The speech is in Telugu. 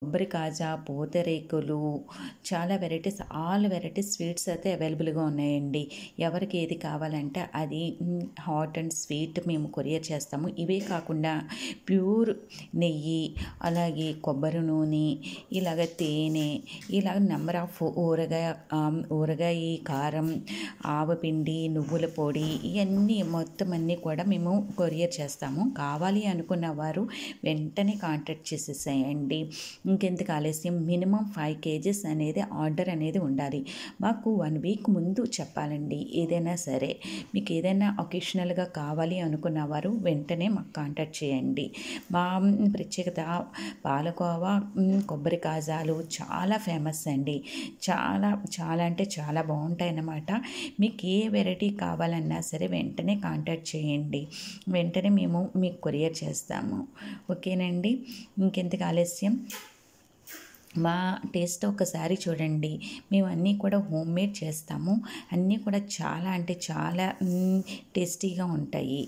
కొబ్బరి కాజా, పూతరేకులు, చాలా వెరైటీస్, ఆల్ వెరైటీస్ స్వీట్స్ అయితే అవైలబుల్గా ఉన్నాయండి. ఎవరికి ఏది కావాలంటే అది హాట్ అండ్ స్వీట్ మేము కొరియర్ చేస్తాము. ఇవే కాకుండా ప్యూర్ నెయ్యి, అలాగే కొబ్బరి నూనె, ఇలాగ తేనె, ఇలాగ నెంబర్ ఆఫ్ ఊరగాయ కారం, ఆవపిండి, నువ్వుల పొడి, ఇవన్నీ మొత్తం అన్నీ కూడా మేము కొరియర్ చేస్తాము. కావాలి అనుకున్న వారు వెంటనే కాంటాక్ట్ చేసేసేయండి. ఇంకెందుకు ఆలస్యం, మినిమం 5 kgs అనేది ఆర్డర్ అనేది ఉండాలి. మాకు 1 week ముందు చెప్పాలండి. ఏదైనా సరే మీకు ఏదైనా ఒకేషనల్గా కావాలి అనుకున్న వారు వెంటనే మాకు కాంటాక్ట్ చేయండి. మా ప్రత్యేకత పాలకోవా, కొబ్బరి కాజాలు చాలా ఫేమస్ అండి. చాలా చాలా అంటే చాలా బాగుంటాయి అన్నమాట. మీకు ఏ వెరైటీ కావాలన్నా సరే వెంటనే కాంటాక్ట్ చేయండి. వెంటనే మేము మీకు కొరియర్ చేస్తాము. ఓకేనండి. ఇంకెందుకు ఆలస్యం, మా టేస్ట్ ఒకసారి చూడండి. మేము అన్నీ కూడా హోమ్ మేడ్ చేస్తాము. అన్నీ కూడా చాలా అంటే చాలా టేస్టీగా ఉంటాయి.